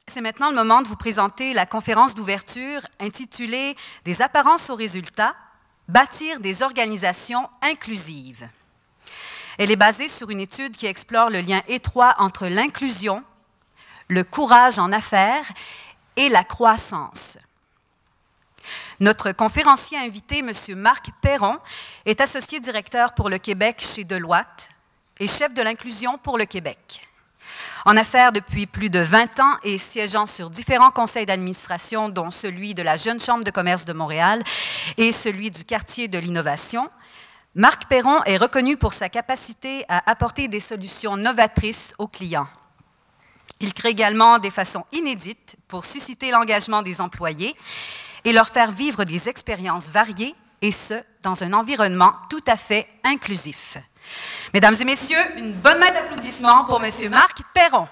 C'est maintenant le moment de vous présenter la conférence d'ouverture intitulée « Des apparences aux résultats, bâtir des organisations inclusives ». Elle est basée sur une étude qui explore le lien étroit entre l'inclusion, le courage en affaires et la croissance. Notre conférencier invité, M. Marc Perron, est associé directeur pour le Québec chez Deloitte et chef de l'inclusion pour le Québec. En affaires depuis plus de 20 ans et siégeant sur différents conseils d'administration, dont celui de la Jeune Chambre de commerce de Montréal et celui du quartier de l'innovation, Marc Perron est reconnu pour sa capacité à apporter des solutions novatrices aux clients. Il crée également des façons inédites pour susciter l'engagement des employés et leur faire vivre des expériences variées, et ce, dans un environnement tout à fait inclusif. Mesdames et messieurs, une bonne main d'applaudissements pour M. Marc Perron.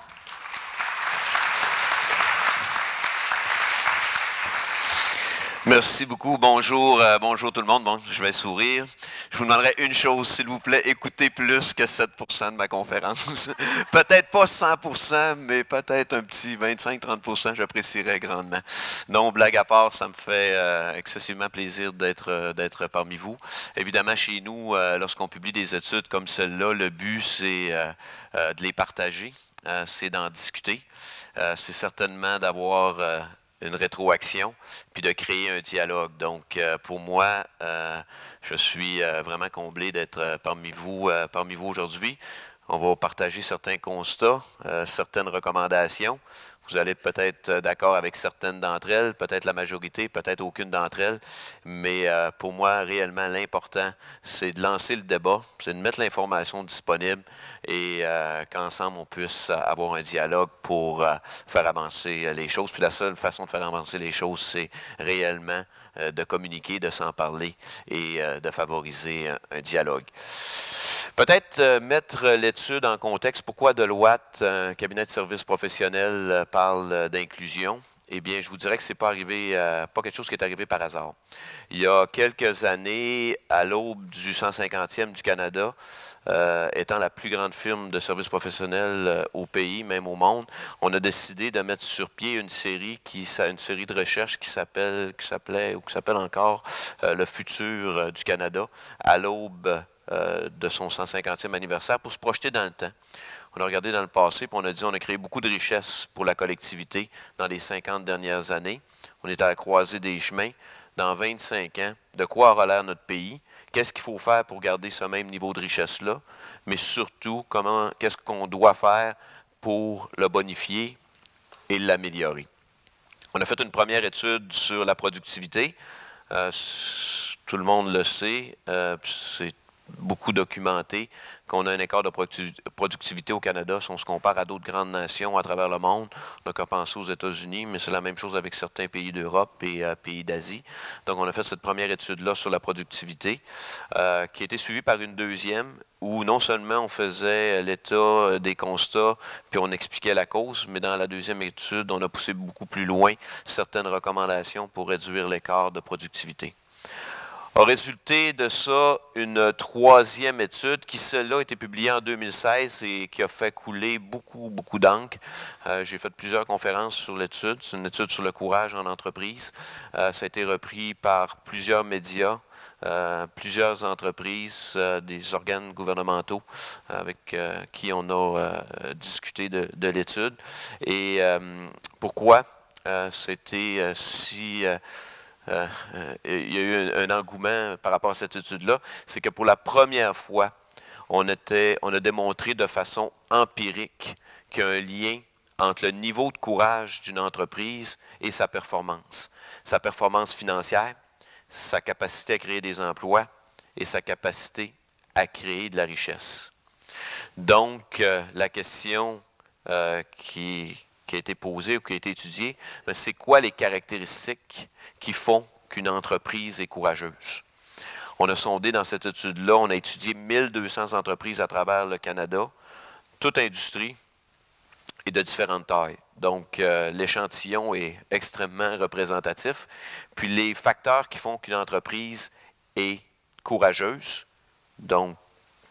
Merci beaucoup. Bonjour, bonjour tout le monde. Bon, je vais sourire. Je vous demanderai une chose, s'il vous plaît, écoutez plus que 7% de ma conférence. Peut-être pas 100%, mais peut-être un petit 25-30%, j'apprécierais grandement. Non, blague à part, ça me fait excessivement plaisir d'être parmi vous. Évidemment, chez nous, lorsqu'on publie des études comme celle-là, le but, c'est de les partager, c'est d'en discuter. C'est certainement d'avoir une rétroaction, puis de créer un dialogue. Donc, pour moi, je suis vraiment comblé d'être parmi vous aujourd'hui. On va partager certains constats, certaines recommandations. Vous allez peut-être d'accord avec certaines d'entre elles, peut-être la majorité, peut-être aucune d'entre elles. Mais pour moi, réellement, l'important, c'est de lancer le débat, c'est de mettre l'information disponible et qu'ensemble, on puisse avoir un dialogue pour faire avancer les choses. Puis la seule façon de faire avancer les choses, c'est réellement de communiquer, de s'en parler et de favoriser un dialogue. Peut-être mettre l'étude en contexte. Pourquoi Deloitte, un cabinet de services professionnels, parle d'inclusion? Eh bien, je vous dirais que ce n'est pas quelque chose qui est arrivé par hasard. Il y a quelques années, à l'aube du 150e du Canada, étant la plus grande firme de services professionnels au pays, même au monde, on a décidé de mettre sur pied une série de recherches qui s'appelle encore Le futur du Canada, à l'aube de son 150e anniversaire, pour se projeter dans le temps. On a regardé dans le passé, puis on a dit on a créé beaucoup de richesses pour la collectivité dans les 50 dernières années. On est à la croisée des chemins. Dans 25 ans, de quoi aura l'air notre pays? Qu'est-ce qu'il faut faire pour garder ce même niveau de richesse-là? Mais surtout, qu'est-ce qu'on doit faire pour le bonifier et l'améliorer? On a fait une première étude sur la productivité. Tout le monde le sait. C'est beaucoup documenté qu'on a un écart de productivité au Canada si on se compare à d'autres grandes nations à travers le monde. On n'a qu'à penser aux États-Unis, mais c'est la même chose avec certains pays d'Europe et pays d'Asie. Donc, on a fait cette première étude-là sur la productivité, qui a été suivie par une deuxième, où non seulement on faisait l'état des constats, puis on expliquait la cause, mais dans la deuxième étude, on a poussé beaucoup plus loin certaines recommandations pour réduire l'écart de productivité. A résulté de ça une troisième étude qui, celle-là, a été publiée en 2016 et qui a fait couler beaucoup d'encre. J'ai fait plusieurs conférences sur l'étude. C'est une étude sur le courage en entreprise. Ça a été repris par plusieurs médias, plusieurs entreprises, des organes gouvernementaux avec qui on a discuté de l'étude. Et pourquoi c'était si... il y a eu un engouement par rapport à cette étude-là, c'est que pour la première fois, on a démontré de façon empirique qu'il y a un lien entre le niveau de courage d'une entreprise et sa performance financière, sa capacité à créer des emplois et sa capacité à créer de la richesse. Donc, la question qui a été posée ou qui a été étudiée, c'est quoi les caractéristiques qui font qu'une entreprise est courageuse? On a sondé dans cette étude-là, on a étudié 1200 entreprises à travers le Canada, toute industrie et de différentes tailles. Donc, l'échantillon est extrêmement représentatif. Puis, les facteurs qui font qu'une entreprise est courageuse, donc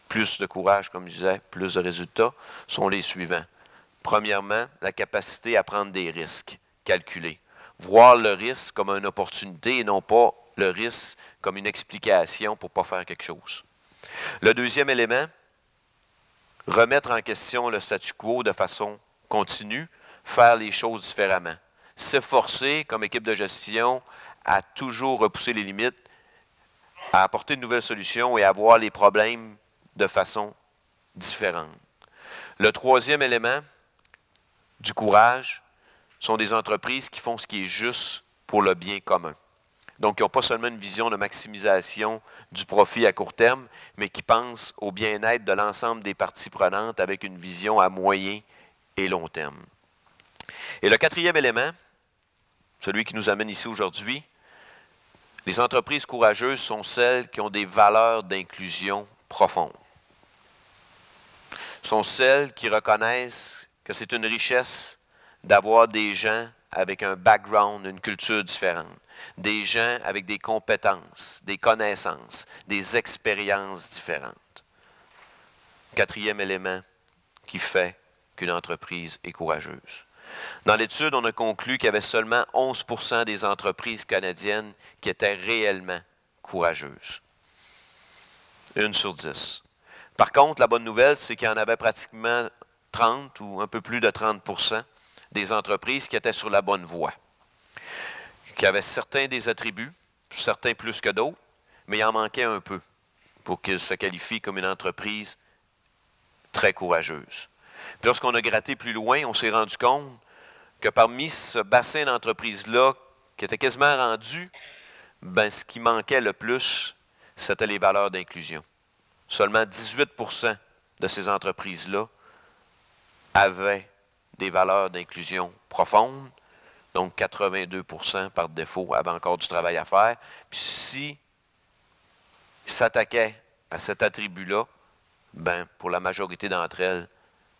plus de courage, comme je disais, plus de résultats, sont les suivants. Premièrement, la capacité à prendre des risques calculés. Voir le risque comme une opportunité et non pas le risque comme une explication pour ne pas faire quelque chose. Le deuxième élément, remettre en question le statu quo de façon continue, faire les choses différemment. S'efforcer, comme équipe de gestion, à toujours repousser les limites, à apporter de nouvelles solutions et à voir les problèmes de façon différente. Le troisième élément du courage sont des entreprises qui font ce qui est juste pour le bien commun. Donc, qui n'ont pas seulement une vision de maximisation du profit à court terme, mais qui pensent au bien-être de l'ensemble des parties prenantes avec une vision à moyen et long terme. Et le quatrième élément, celui qui nous amène ici aujourd'hui, les entreprises courageuses sont celles qui ont des valeurs d'inclusion profondes. Sont celles qui reconnaissent que c'est une richesse d'avoir des gens avec un background, une culture différente, des gens avec des compétences, des connaissances, des expériences différentes. Quatrième élément qui fait qu'une entreprise est courageuse. Dans l'étude, on a conclu qu'il y avait seulement 11% des entreprises canadiennes qui étaient réellement courageuses. 1 sur 10. Par contre, la bonne nouvelle, c'est qu'il y en avait pratiquement 30 ou un peu plus de 30% des entreprises qui étaient sur la bonne voie, qui avaient certains des attributs, certains plus que d'autres, mais il en manquait un peu pour qu'ils se qualifient comme une entreprise très courageuse. Puis lorsqu'on a gratté plus loin, on s'est rendu compte que parmi ce bassin d'entreprises-là, qui était quasiment rendu, ce qui manquait le plus, c'était les valeurs d'inclusion. Seulement 18% de ces entreprises-là avaient des valeurs d'inclusion profondes, donc 82% par défaut avaient encore du travail à faire. Puis si ils s'attaquaient à cet attribut-là, pour la majorité d'entre elles,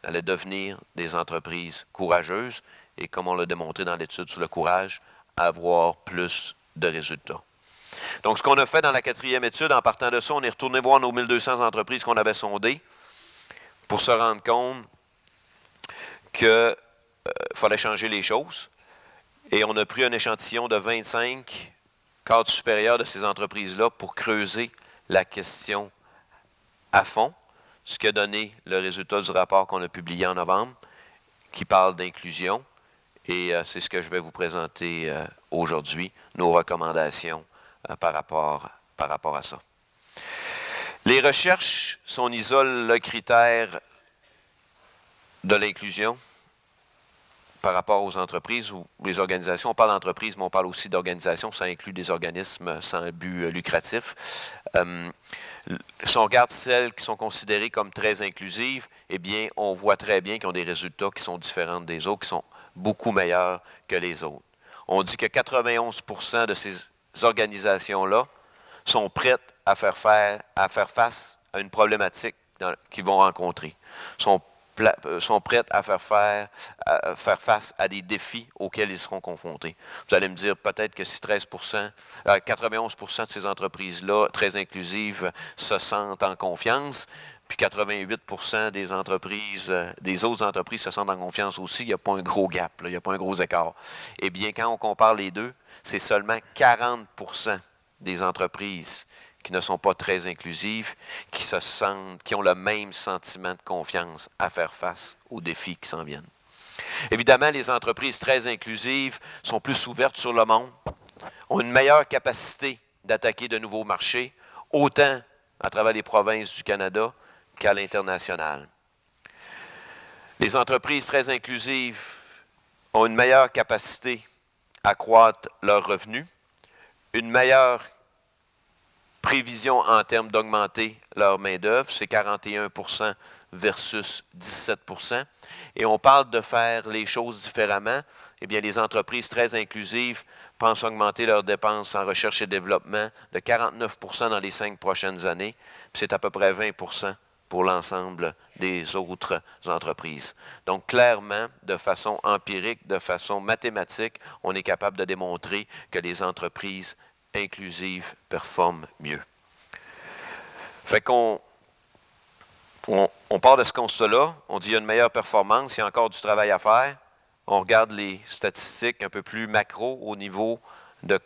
allaient devenir des entreprises courageuses et, comme on l'a démontré dans l'étude sur le courage, avoir plus de résultats. Donc, ce qu'on a fait dans la quatrième étude, en partant de ça, on est retourné voir nos 1200 entreprises qu'on avait sondées pour se rendre compte qu'il fallait changer les choses. Et on a pris un échantillon de 25 cadres supérieurs de ces entreprises-là pour creuser la question à fond, ce qui a donné le résultat du rapport qu'on a publié en novembre, qui parle d'inclusion. Et c'est ce que je vais vous présenter aujourd'hui, nos recommandations par rapport à ça. Les recherches, si on isole le critère de l'inclusion par rapport aux entreprises ou les organisations, on parle d'entreprises, mais on parle aussi d'organisations, ça inclut des organismes sans but lucratif. Si on regarde celles qui sont considérées comme très inclusives, eh bien, on voit très bien qu'ils ont des résultats qui sont différents des autres, qui sont beaucoup meilleurs que les autres. On dit que 91% de ces organisations-là sont prêtes à faire face à une problématique qu'ils vont rencontrer. Sont prêtes à faire face à des défis auxquels ils seront confrontés. Vous allez me dire peut-être que si 91% de ces entreprises-là, très inclusives, se sentent en confiance, puis 88% des autres entreprises se sentent en confiance aussi, il n'y a pas un gros gap, il n'y a pas un gros écart. Eh bien, quand on compare les deux, c'est seulement 40% des entreprises qui ne sont pas très inclusives, qui ont le même sentiment de confiance à faire face aux défis qui s'en viennent. Évidemment, les entreprises très inclusives sont plus ouvertes sur le monde, ont une meilleure capacité d'attaquer de nouveaux marchés, autant à travers les provinces du Canada qu'à l'international. Les entreprises très inclusives ont une meilleure capacité à croître leurs revenus, une meilleure prévision en termes d'augmenter leur main-d'œuvre, c'est 41% versus 17%. Et on parle de faire les choses différemment. Eh bien, les entreprises très inclusives pensent augmenter leurs dépenses en recherche et développement de 49% dans les 5 prochaines années. C'est à peu près 20% pour l'ensemble des autres entreprises. Donc, clairement, de façon empirique, de façon mathématique, on est capable de démontrer que les entreprises inclusives performent mieux. Fait qu'on On part de ce constat-là, on dit qu'il y a une meilleure performance, il y a encore du travail à faire. On regarde les statistiques un peu plus macro au niveau de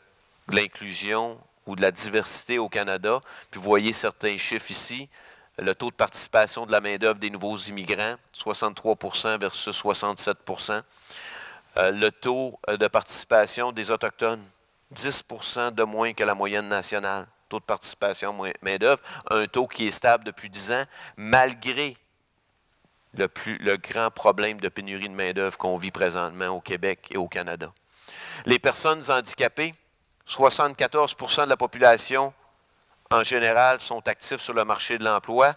l'inclusion ou de la diversité au Canada. Puis vous voyez certains chiffres ici. Le taux de participation de la main-d'œuvre des nouveaux immigrants, 63 versus 67 le taux de participation des Autochtones, 10 de moins que la moyenne nationale. Taux de participation main-d'œuvre, un taux qui est stable depuis 10 ans, malgré le grand problème de pénurie de main-d'œuvre qu'on vit présentement au Québec et au Canada. Les personnes handicapées, 74 de la population en général sont actifs sur le marché de l'emploi,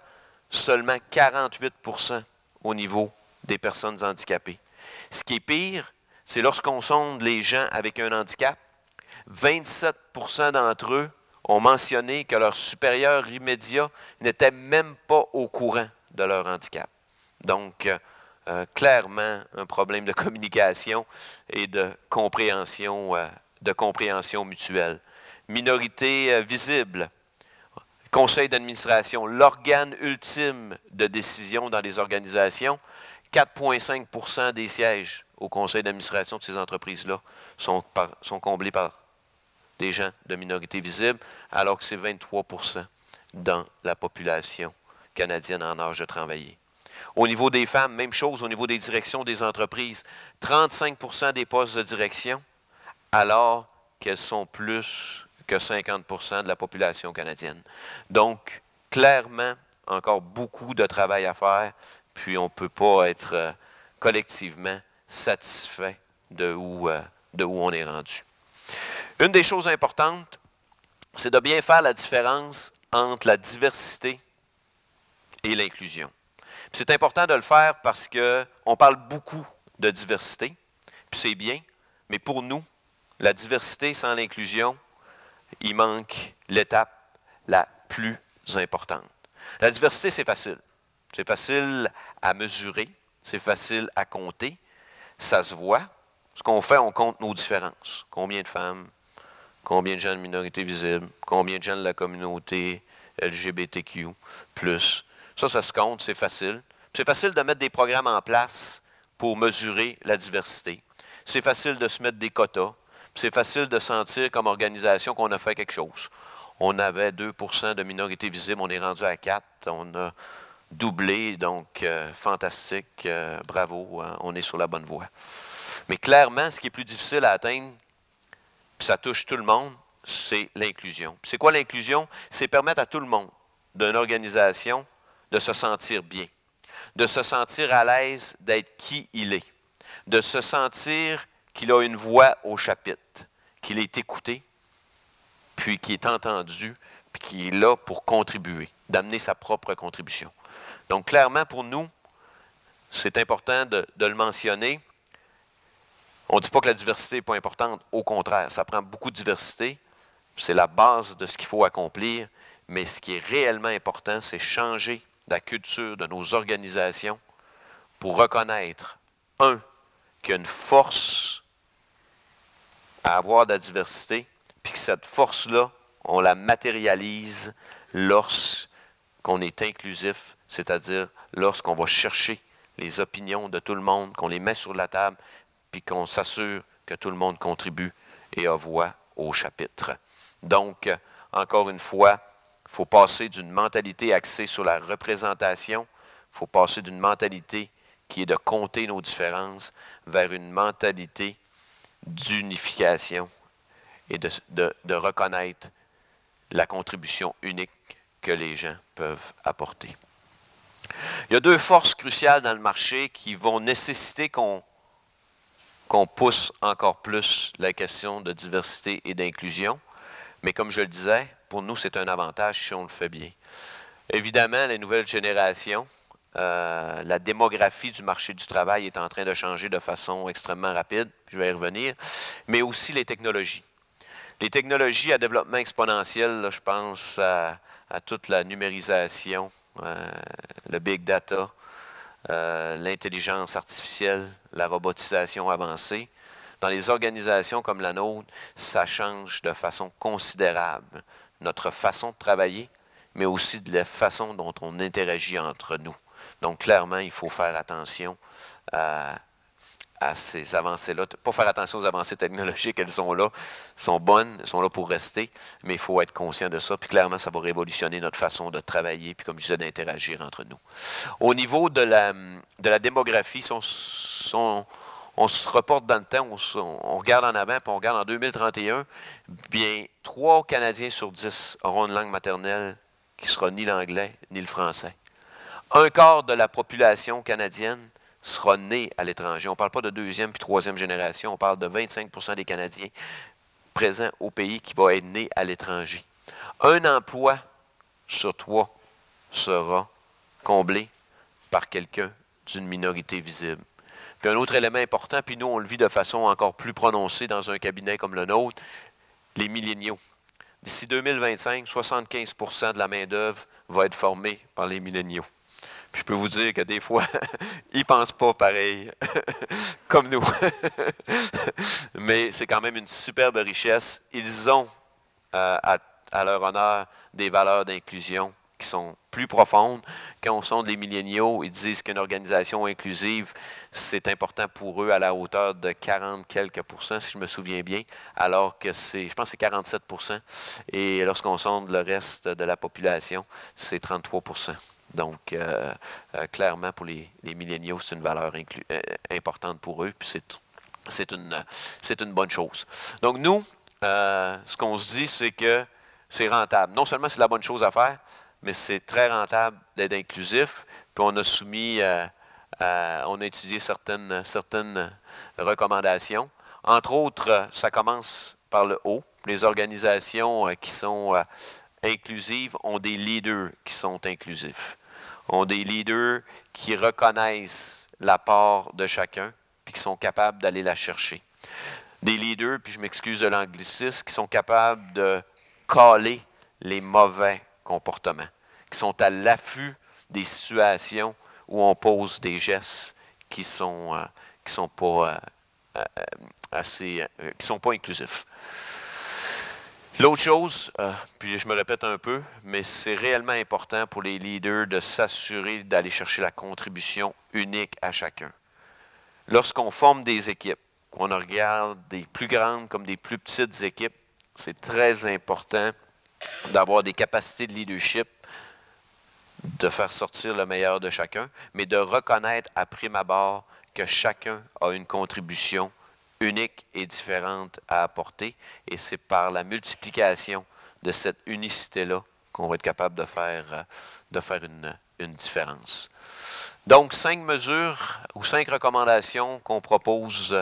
seulement 48 au niveau des personnes handicapées. Ce qui est pire, c'est lorsqu'on sonde les gens avec un handicap, 27 d'entre eux ont mentionné que leur supérieur immédiat n'était même pas au courant de leur handicap. Donc, clairement, un problème de communication et de compréhension mutuelle. Minorité visible. Conseil d'administration, l'organe ultime de décision dans les organisations, 4,5 des sièges au conseil d'administration de ces entreprises-là sont comblés par des gens de minorité visible, alors que c'est 23 dans la population canadienne en âge de travailler. Au niveau des femmes, même chose au niveau des directions des entreprises, 35 des postes de direction, alors qu'elles sont plus que 50 de la population canadienne. Donc, clairement, encore beaucoup de travail à faire, puis on ne peut pas être collectivement satisfait de où on est rendu. Une des choses importantes, c'est de bien faire la différence entre la diversité et l'inclusion. C'est important de le faire parce qu'on parle beaucoup de diversité, puis c'est bien, mais pour nous, la diversité sans l'inclusion, il manque l'étape la plus importante. La diversité, c'est facile. C'est facile à mesurer, c'est facile à compter, ça se voit. Ce qu'on fait, on compte nos différences. Combien de femmes, combien de gens de minorité visible, combien de gens de la communauté LGBTQ+. Ça se compte, c'est facile. C'est facile de mettre des programmes en place pour mesurer la diversité. C'est facile de se mettre des quotas. C'est facile de sentir comme organisation qu'on a fait quelque chose. On avait 2 de minorité visible, on est rendu à 4. On a doublé, donc fantastique, bravo, hein, on est sur la bonne voie. Mais clairement, ce qui est plus difficile à atteindre, puis ça touche tout le monde, c'est l'inclusion. C'est quoi l'inclusion? C'est permettre à tout le monde d'une organisation de se sentir bien, de se sentir à l'aise d'être qui il est, de se sentir qu'il a une voix au chapitre, qu'il est écouté, puis qu'il est entendu, puis qu'il est là pour contribuer, d'amener sa propre contribution. Donc, clairement, pour nous, c'est important de le mentionner. On ne dit pas que la diversité n'est pas importante. Au contraire, ça prend beaucoup de diversité. C'est la base de ce qu'il faut accomplir. Mais ce qui est réellement important, c'est changer la culture de nos organisations pour reconnaître, qu'il y a une force à avoir de la diversité, puis que cette force-là, on la matérialise lorsqu'on est inclusif, c'est-à-dire lorsqu'on va chercher les opinions de tout le monde, qu'on les met sur la table, puis qu'on s'assure que tout le monde contribue et a voix au chapitre. Donc, encore une fois, il faut passer d'une mentalité axée sur la représentation, il faut passer d'une mentalité qui est de compter nos différences vers une mentalité d'unification et de reconnaître la contribution unique que les gens peuvent apporter. Il y a deux forces cruciales dans le marché qui vont nécessiter qu'on pousse encore plus la question de diversité et d'inclusion. Mais comme je le disais, pour nous, c'est un avantage si on le fait bien. Évidemment, les nouvelles générations, la démographie du marché du travail est en train de changer de façon extrêmement rapide, je vais y revenir, mais aussi les technologies. Les technologies à développement exponentiel, là, je pense à toute la numérisation, le big data, l'intelligence artificielle, la robotisation avancée. Dans les organisations comme la nôtre, ça change de façon considérable notre façon de travailler, mais aussi de la façon dont on interagit entre nous. Donc, clairement, il faut faire attention à ces avancées-là. Pas faire attention aux avancées technologiques, elles sont là, sont bonnes, elles sont là pour rester, mais il faut être conscient de ça. Puis clairement, ça va révolutionner notre façon de travailler, puis comme je disais, d'interagir entre nous. Au niveau de la démographie, on se reporte dans le temps, on regarde en avant, puis on regarde en 2031, bien, 3 Canadiens sur 10 auront une langue maternelle qui ne sera ni l'anglais ni le français. 1/4 de la population canadienne sera née à l'étranger. On ne parle pas de 2e puis 3e génération, on parle de 25% des Canadiens présents au pays qui vont être nés à l'étranger. 1 emploi sur 3 sera comblé par quelqu'un d'une minorité visible. Puis un autre élément important, puis nous on le vit de façon encore plus prononcée dans un cabinet comme le nôtre, les milléniaux. D'ici 2025, 75% de la main-d'œuvre va être formée par les milléniaux. Puis je peux vous dire que des fois, ils ne pensent pas pareil comme nous. Mais c'est quand même une superbe richesse. Ils ont à leur honneur des valeurs d'inclusion qui sont plus profondes. Quand on sonde les milléniaux, ils disent qu'une organisation inclusive, c'est important pour eux à la hauteur de 40 quelques %, si je me souviens bien, alors que je pense que c'est 47%. Et lorsqu'on sonde le reste de la population, c'est 33%. Donc, clairement, pour les milléniaux, c'est une valeur importante pour eux, puis c'est une bonne chose. Donc, nous, ce qu'on se dit, c'est que c'est rentable. Non seulement c'est la bonne chose à faire, mais c'est très rentable d'être inclusif. Puis on a étudié certaines recommandations. Entre autres, ça commence par le haut. Les organisations qui sont inclusives ont des leaders qui sont inclusifs. Ont des leaders qui reconnaissent l'apport de chacun puis qui sont capables d'aller la chercher. Des leaders, puis je m'excuse de l'anglicisme, qui sont capables de caler les mauvais comportements, qui sont à l'affût des situations où on pose des gestes qui sont pas inclusifs. L'autre chose, puis je me répète un peu, mais c'est réellement important pour les leaders de s'assurer d'aller chercher la contribution unique à chacun. Lorsqu'on forme des équipes, qu'on regarde des plus grandes comme des plus petites équipes, c'est très important d'avoir des capacités de leadership, de faire sortir le meilleur de chacun, mais de reconnaître à prime abord que chacun a une contribution unique et différente à apporter, et c'est par la multiplication de cette unicité-là qu'on va être capable de faire une différence. Donc, 5 mesures ou 5 recommandations qu'on propose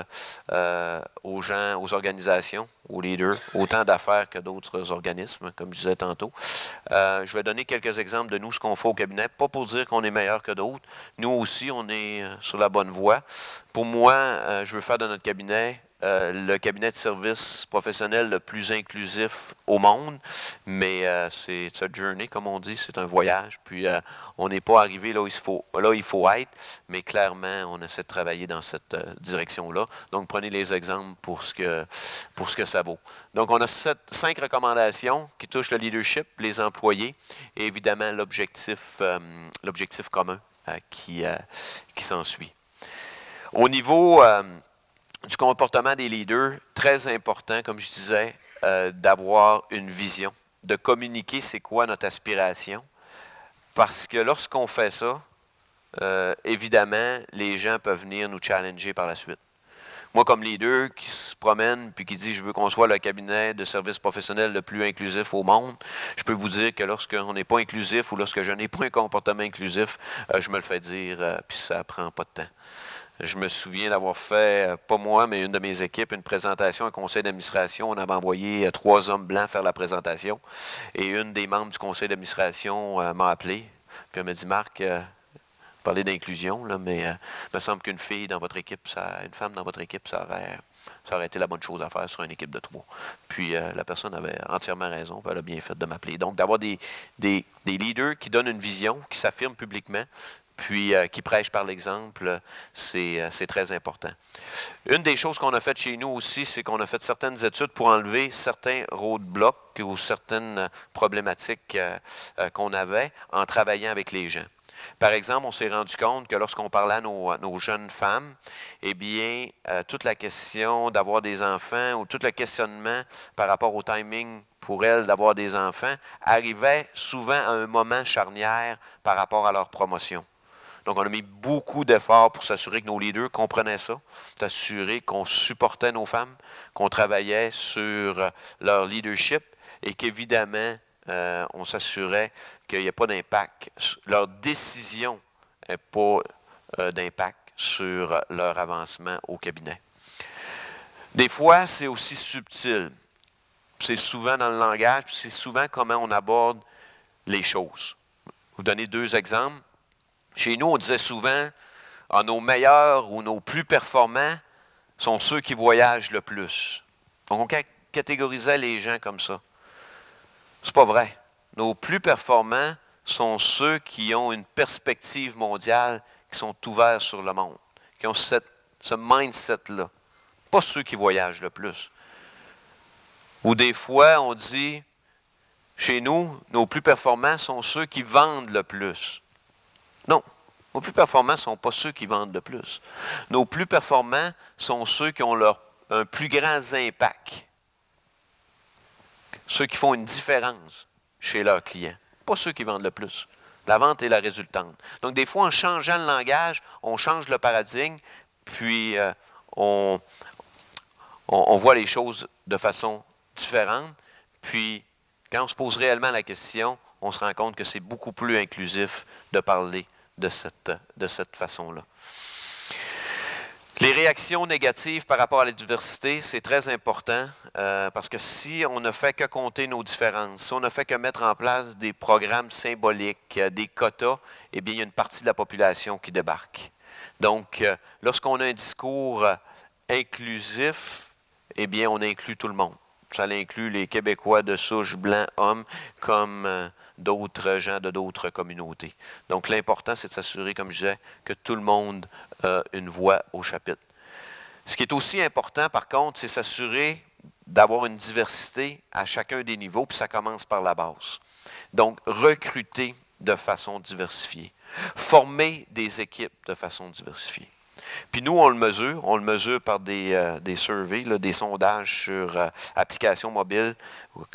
aux gens, aux organisations, aux leaders, autant d'affaires que d'autres organismes, comme je disais tantôt. Je vais donner quelques exemples de nous, ce qu'on fait au cabinet, pas pour dire qu'on est meilleur que d'autres. Nous aussi, on est sur la bonne voie. Pour moi, je veux faire de notre cabinet le cabinet de services professionnel le plus inclusif au monde, mais c'est une journey, comme on dit, c'est un voyage, puis on n'est pas arrivé là où il faut être, mais clairement, on essaie de travailler dans cette direction-là. Donc, prenez les exemples pour ce que ça vaut. Donc, on a 5 recommandations qui touchent le leadership, les employés, et évidemment, l'objectif commun qui s'ensuit. Au niveau du comportement des leaders, très important, comme je disais, d'avoir une vision, de communiquer c'est quoi notre aspiration, parce que lorsqu'on fait ça, évidemment, les gens peuvent venir nous challenger par la suite. Moi, comme leader qui se promène puis qui dit « je veux qu'on soit le cabinet de services professionnels le plus inclusif au monde », je peux vous dire que lorsqu'on n'est pas inclusif ou lorsque je n'ai pas un comportement inclusif, je me le fais dire, puis ça ne prend pas de temps. Je me souviens d'avoir fait, pas moi, mais une de mes équipes, une présentation à un conseil d'administration. On avait envoyé 3 hommes blancs faire la présentation. Et une des membres du conseil d'administration m'a appelé. Puis elle m'a dit, Marc, parler d'inclusion, là, mais il me semble qu'une fille dans votre équipe, une femme dans votre équipe, ça aurait été la bonne chose à faire sur une équipe de 3. Puis la personne avait entièrement raison, puis elle a bien fait de m'appeler. Donc, d'avoir des leaders qui donnent une vision, qui s'affirment publiquement, puis qui prêche par l'exemple, c'est très important. Une des choses qu'on a faites chez nous aussi, c'est qu'on a fait certaines études pour enlever certains roadblocks ou certaines problématiques qu'on avait en travaillant avec les gens. Par exemple, on s'est rendu compte que lorsqu'on parlait à nos jeunes femmes, eh bien, toute la question d'avoir des enfants ou tout le questionnement par rapport au timing pour elles d'avoir des enfants arrivait souvent à un moment charnière par rapport à leur promotion. Donc, on a mis beaucoup d'efforts pour s'assurer que nos leaders comprenaient ça, s'assurer qu'on supportait nos femmes, qu'on travaillait sur leur leadership et qu'évidemment, on s'assurait qu'il n'y ait pas d'impact. Leur décision n'a pas d'impact sur leur avancement au cabinet. Des fois, c'est aussi subtil. C'est souvent dans le langage, c'est souvent comment on aborde les choses. Je vais vous donner 2 exemples. Chez nous, on disait souvent, nos meilleurs ou nos plus performants sont ceux qui voyagent le plus. Donc, on catégorisait les gens comme ça. C'est pas vrai. Nos plus performants sont ceux qui ont une perspective mondiale, qui sont ouverts sur le monde, qui ont ce mindset-là. Pas ceux qui voyagent le plus. Ou des fois, on dit, chez nous, nos plus performants sont ceux qui vendent le plus. Non, nos plus performants ne sont pas ceux qui vendent le plus. Nos plus performants sont ceux qui ont un plus grand impact. Ceux qui font une différence chez leurs clients. Pas ceux qui vendent le plus. La vente est la résultante. Donc, des fois, en changeant le langage, on change le paradigme, puis on voit les choses de façon différente. Puis, quand on se pose réellement la question, on se rend compte que c'est beaucoup plus inclusif de parler de cette façon-là. Les réactions négatives par rapport à la diversité, c'est très important parce que si on ne fait que compter nos différences, si on ne fait que mettre en place des programmes symboliques, des quotas, eh bien, il y a une partie de la population qui débarque. Donc, lorsqu'on a un discours inclusif, eh bien, on inclut tout le monde. Ça inclut les Québécois de souche blanc, hommes, comme d'autres gens de d'autres communautés. Donc, l'important, c'est de s'assurer, comme je disais, que tout le monde a une voix au chapitre. Ce qui est aussi important, par contre, c'est s'assurer d'avoir une diversité à chacun des niveaux, puis ça commence par la base. Donc, recruter de façon diversifiée. Former des équipes de façon diversifiée. Puis nous, on le mesure par des surveys, là, des sondages sur applications mobiles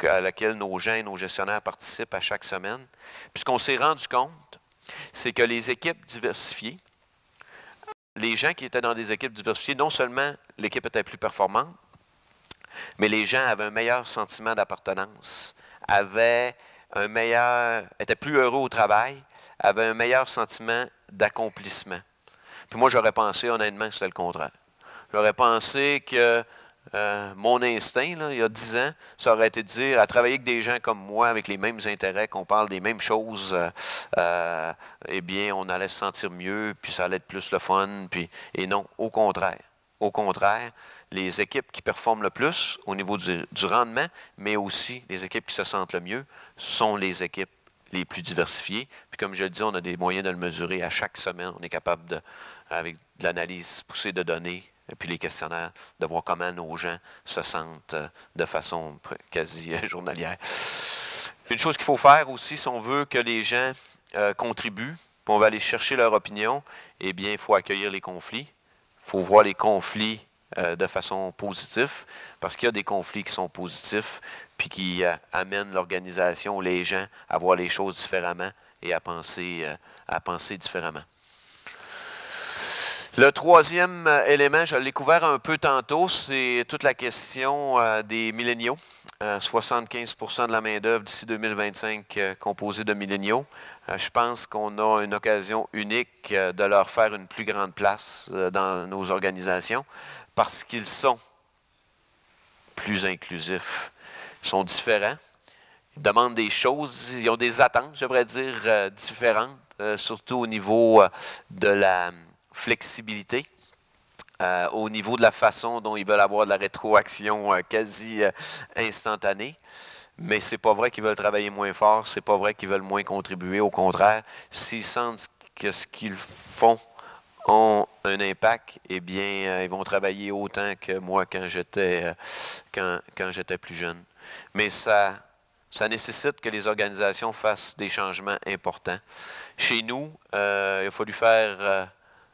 à laquelle nos gens et nos gestionnaires participent à chaque semaine. Puis ce qu'on s'est rendu compte, c'est que les équipes diversifiées, les gens qui étaient dans des équipes diversifiées, non seulement l'équipe était plus performante, mais les gens avaient un meilleur sentiment d'appartenance, étaient plus heureux au travail, avaient un meilleur sentiment d'accomplissement. Puis moi, j'aurais pensé honnêtement que c'était le contraire. J'aurais pensé que mon instinct, là, il y a 10 ans, ça aurait été de dire, à travailler avec des gens comme moi, avec les mêmes intérêts, qu'on parle des mêmes choses, eh bien, on allait se sentir mieux, puis ça allait être plus le fun. Et non, au contraire. Au contraire, les équipes qui performent le plus au niveau du rendement, mais aussi les équipes qui se sentent le mieux, sont les équipes les plus diversifiées. Puis comme je le dis, on a des moyens de le mesurer à chaque semaine. On est capable, avec de l'analyse poussée de données, et puis les questionnaires, de voir comment nos gens se sentent de façon quasi journalière. Une chose qu'il faut faire aussi, si on veut que les gens contribuent, puis on va aller chercher leur opinion, eh bien, il faut accueillir les conflits. Il faut voir les conflits de façon positive, parce qu'il y a des conflits qui sont positifs, puis qui amènent l'organisation ou les gens à voir les choses différemment et à penser différemment. Le troisième élément, je l'ai couvert un peu tantôt, c'est toute la question des milléniaux. 75% de la main-d'œuvre d'ici 2025 composée de milléniaux. Je pense qu'on a une occasion unique de leur faire une plus grande place dans nos organisations parce qu'ils sont plus inclusifs. Ils sont différents. Ils demandent des choses, ils ont des attentes, je devrais dire, différentes, surtout au niveau de la flexibilité, au niveau de la façon dont ils veulent avoir de la rétroaction quasi instantanée. Mais ce n'est pas vrai qu'ils veulent travailler moins fort, ce n'est pas vrai qu'ils veulent moins contribuer. Au contraire, s'ils sentent que ce qu'ils font ont un impact, eh bien, ils vont travailler autant que moi quand j'étais plus jeune. Mais ça nécessite que les organisations fassent des changements importants. Chez nous, il a fallu faire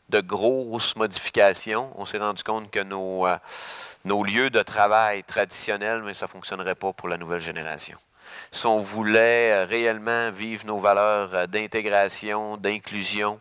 de grosses modifications. On s'est rendu compte que nos lieux de travail traditionnels, mais ça ne fonctionnerait pas pour la nouvelle génération. Si on voulait réellement vivre nos valeurs d'intégration, d'inclusion,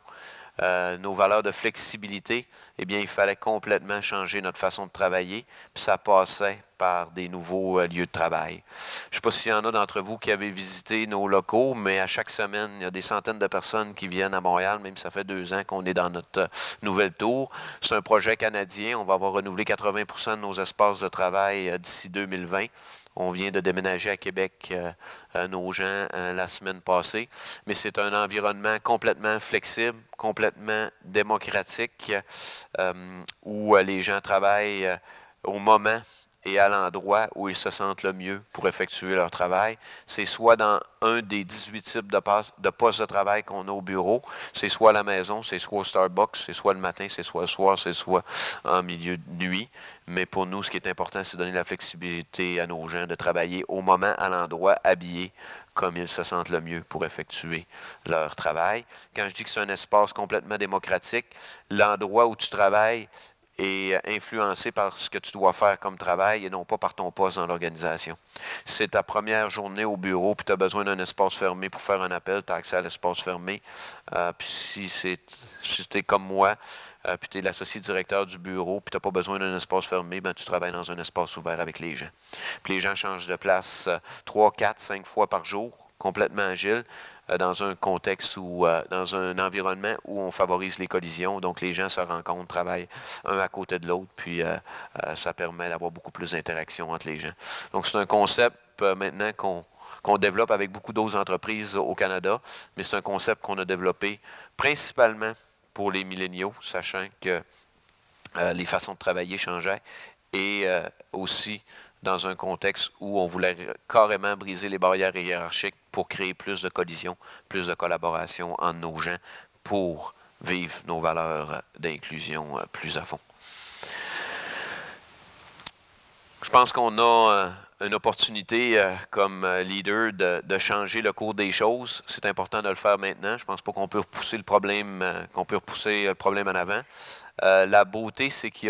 nos valeurs de flexibilité, eh bien, il fallait complètement changer notre façon de travailler, puis ça passait par des nouveaux lieux de travail. Je ne sais pas s'il y en a d'entre vous qui avez visité nos locaux, mais à chaque semaine, il y a des centaines de personnes qui viennent à Montréal, même ça fait 2 ans qu'on est dans notre nouvelle tour. C'est un projet canadien, on va avoir renouvelé 80% de nos espaces de travail d'ici 2020. On vient de déménager à Québec, nos gens, la semaine passée. Mais c'est un environnement complètement flexible, complètement démocratique, où les gens travaillent au moment et à l'endroit où ils se sentent le mieux pour effectuer leur travail. C'est soit dans un des 18 types de postes de travail qu'on a au bureau, c'est soit à la maison, c'est soit au Starbucks, c'est soit le matin, c'est soit le soir, c'est soit en milieu de nuit. Mais pour nous, ce qui est important, c'est de donner la flexibilité à nos gens de travailler au moment, à l'endroit, habillés comme ils se sentent le mieux pour effectuer leur travail. Quand je dis que c'est un espace complètement démocratique, l'endroit où tu travailles est influencé par ce que tu dois faire comme travail et non pas par ton poste dans l'organisation. Si c'est ta première journée au bureau puis tu as besoin d'un espace fermé pour faire un appel, tu as accès à l'espace fermé. Puis si tu es comme moi, puis tu es l'associé directeur du bureau, puis tu n'as pas besoin d'un espace fermé, ben, tu travailles dans un espace ouvert avec les gens. Puis les gens changent de place 3, 4, 5 fois par jour, complètement agile, dans un contexte où, dans un environnement où on favorise les collisions. Donc, les gens se rencontrent, travaillent un à côté de l'autre, puis ça permet d'avoir beaucoup plus d'interaction entre les gens. Donc, c'est un concept maintenant qu'on développe avec beaucoup d'autres entreprises au Canada, mais c'est un concept qu'on a développé principalement pour les milléniaux, sachant que les façons de travailler changeaient, et aussi dans un contexte où on voulait carrément briser les barrières hiérarchiques pour créer plus de collisions, plus de collaboration entre nos gens pour vivre nos valeurs d'inclusion plus à fond. Je pense qu'on a une opportunité comme leader de changer le cours des choses. C'est important de le faire maintenant. Je ne pense pas qu'on peut repousser le problème, en avant. La beauté, c'est qu'il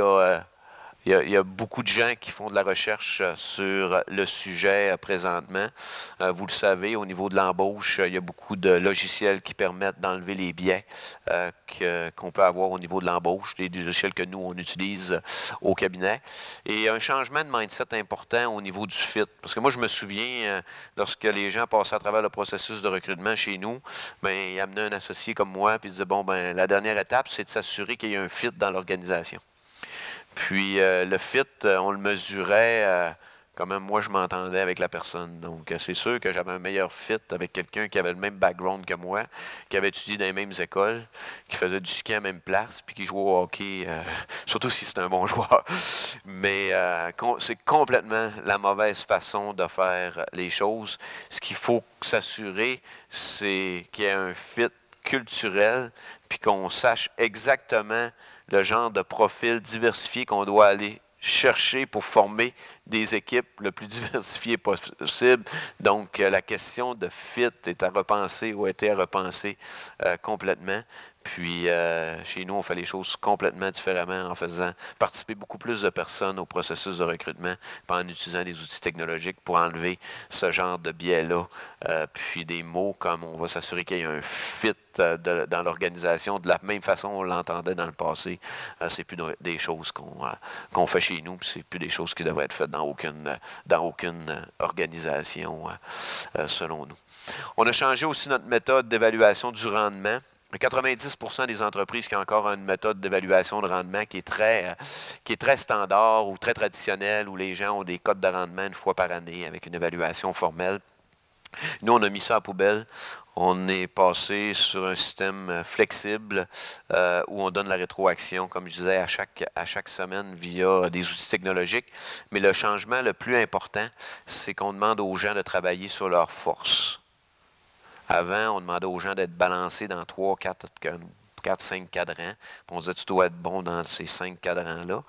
y a beaucoup de gens qui font de la recherche sur le sujet présentement. Vous le savez, au niveau de l'embauche, il y a beaucoup de logiciels qui permettent d'enlever les biais qu'on peut avoir au niveau de l'embauche, des logiciels que nous, on utilise au cabinet. Et un changement de mindset important au niveau du fit. Parce que moi, je me souviens, lorsque les gens passaient à travers le processus de recrutement chez nous, bien, ils amenaient un associé comme moi, puis ils disaient, bon, ben, la dernière étape, c'est de s'assurer qu'il y ait un fit dans l'organisation. Puis le fit, on le mesurait quand même, moi je m'entendais avec la personne. Donc c'est sûr que j'avais un meilleur fit avec quelqu'un qui avait le même background que moi, qui avait étudié dans les mêmes écoles, qui faisait du ski à la même place, puis qui jouait au hockey, surtout si c'était un bon joueur. Mais c'est complètement la mauvaise façon de faire les choses. Ce qu'il faut s'assurer, c'est qu'il y ait un fit culturel, puis qu'on sache exactement le genre de profil diversifié qu'on doit aller chercher pour former des équipes le plus diversifiées possible. Donc, la question de fit est à repenser ou a été à repenser complètement. Puis, chez nous, on fait les choses complètement différemment en faisant participer beaucoup plus de personnes au processus de recrutement, puis en utilisant des outils technologiques pour enlever ce genre de biais-là. Puis des mots comme on va s'assurer qu'il y ait un fit dans l'organisation de la même façon on l'entendait dans le passé. C'est plus des choses qu'on fait chez nous, puis c'est plus des choses qui devraient être faites dans aucune organisation, selon nous. On a changé aussi notre méthode d'évaluation du rendement. 90% des entreprises qui ont encore une méthode d'évaluation de rendement qui est très standard ou très traditionnelle, où les gens ont des codes de rendement une fois par année avec une évaluation formelle. Nous, on a mis ça à poubelle. On est passé sur un système flexible où on donne la rétroaction, comme je disais, à chaque semaine via des outils technologiques. Mais le changement le plus important, c'est qu'on demande aux gens de travailler sur leurs forces. Avant, on demandait aux gens d'être balancés dans 3, 4, 5 cadrans. Puis on disait, tu dois être bon dans ces 5 cadrans-là.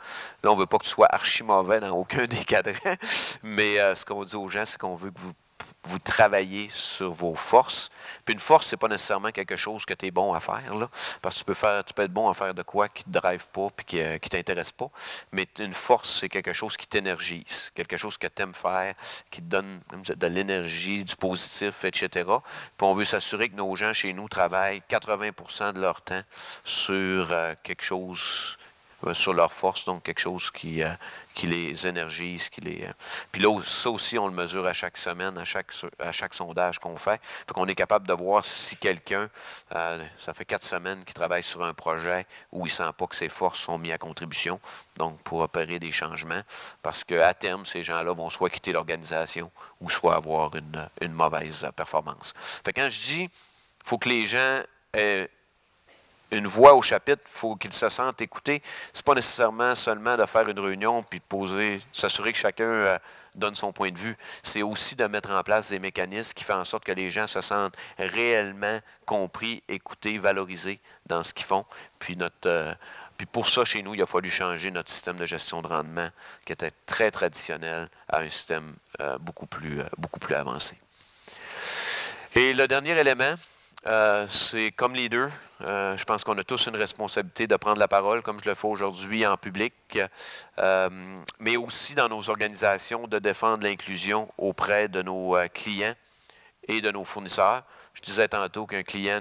Là, on ne veut pas que tu sois archi mauvais dans aucun des cadrans. Mais ce qu'on dit aux gens, c'est qu'on veut que vous travaillez sur vos forces. Puis une force, ce n'est pas nécessairement quelque chose que tu es bon à faire, là, parce que tu peux être bon à faire de quoi qui ne te drive pas puis qui ne t'intéresse pas. Mais une force, c'est quelque chose qui t'énergise, quelque chose que tu aimes faire, qui te donne de l'énergie, du positif, etc. Puis on veut s'assurer que nos gens chez nous travaillent 80% de leur temps sur quelque chose, sur leur force, donc quelque chose qui les énergise, Puis là, ça aussi, on le mesure à chaque semaine, à chaque sondage qu'on fait. Fait qu'on est capable de voir si quelqu'un, ça fait 4 semaines qu'il travaille sur un projet où il ne sent pas que ses forces sont mises à contribution, donc pour opérer des changements, parce qu'à terme, ces gens-là vont soit quitter l'organisation ou soit avoir une mauvaise performance. Fait que quand je dis, il faut que les gens aient une voix au chapitre, il faut qu'ils se sentent écoutés. Ce n'est pas nécessairement seulement de faire une réunion puis de poser, s'assurer que chacun donne son point de vue. C'est aussi de mettre en place des mécanismes qui font en sorte que les gens se sentent réellement compris, écoutés, valorisés dans ce qu'ils font. Puis pour ça, chez nous, il a fallu changer notre système de gestion de rendement, qui était très traditionnel, à un système beaucoup plus avancé. Et le dernier élément, c'est comme leader. Je pense qu'on a tous une responsabilité de prendre la parole, comme je le fais aujourd'hui en public, mais aussi dans nos organisations, de défendre l'inclusion auprès de nos clients et de nos fournisseurs. Je disais tantôt qu'un client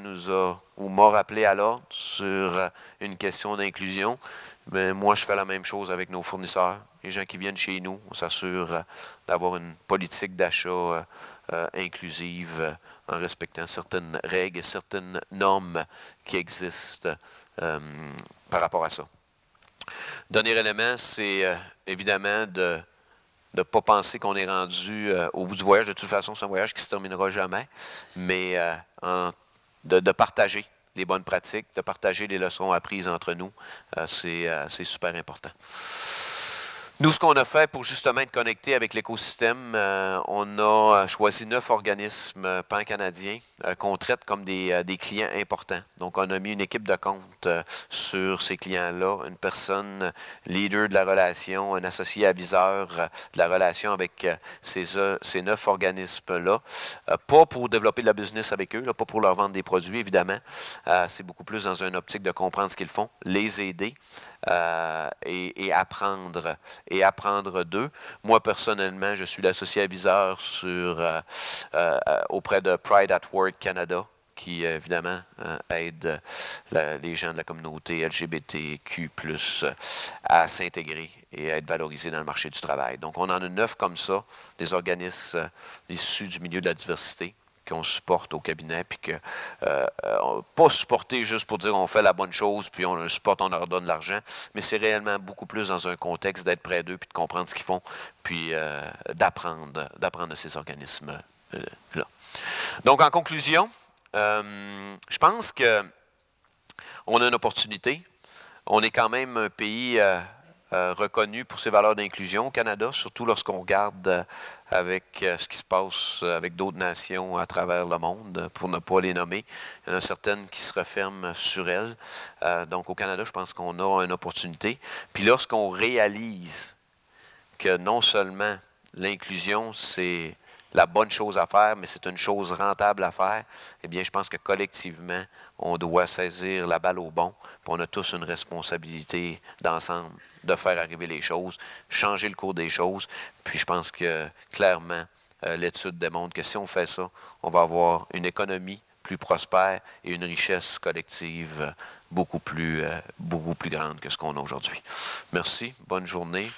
m'a rappelé à l'ordre sur une question d'inclusion. Mais moi, je fais la même chose avec nos fournisseurs. Les gens qui viennent chez nous, on s'assure d'avoir une politique d'achat inclusive en respectant certaines règles et certaines normes qui existent par rapport à ça. Dernier élément, c'est évidemment de ne pas penser qu'on est rendu au bout du voyage. De toute façon, c'est un voyage qui ne se terminera jamais, mais de partager les bonnes pratiques, de partager les leçons apprises entre nous, c'est super important. Nous, ce qu'on a fait pour justement être connecté avec l'écosystème, on a choisi 9 organismes pan-canadiens qu'on traite comme des clients importants. Donc, on a mis une équipe de compte sur ces clients-là, une personne leader de la relation, un associé aviseur de la relation avec ces 9 organismes-là. Pas pour développer de la business avec eux, là, pas pour leur vendre des produits, évidemment. C'est beaucoup plus dans une optique de comprendre ce qu'ils font, les aider. Et apprendre d'eux. Moi, personnellement, je suis l'associé aviseur auprès de Pride at Work Canada, qui, évidemment, aide les gens de la communauté LGBTQ+, à s'intégrer et à être valorisés dans le marché du travail. Donc, on en a 9 comme ça, des organismes issus du milieu de la diversité, qu'on supporte au cabinet, puis que pas supporter juste pour dire on fait la bonne chose, puis on le supporte, on leur donne de l'argent, mais c'est réellement beaucoup plus dans un contexte d'être près d'eux, puis de comprendre ce qu'ils font, puis d'apprendre de ces organismes-là. Donc, en conclusion, je pense qu'on a une opportunité. On est quand même un pays reconnu pour ses valeurs d'inclusion au Canada, surtout lorsqu'on regarde avec ce qui se passe avec d'autres nations à travers le monde, pour ne pas les nommer. Il y en a certaines qui se referment sur elles. Donc, au Canada, je pense qu'on a une opportunité. Puis lorsqu'on réalise que non seulement l'inclusion, c'est la bonne chose à faire, mais c'est une chose rentable à faire, eh bien, je pense que collectivement, on doit saisir la balle au bon, puis on a tous une responsabilité d'ensemble de faire arriver les choses, changer le cours des choses, puis je pense que, clairement, l'étude démontre que si on fait ça, on va avoir une économie plus prospère et une richesse collective beaucoup plus grande que ce qu'on a aujourd'hui. Merci, bonne journée.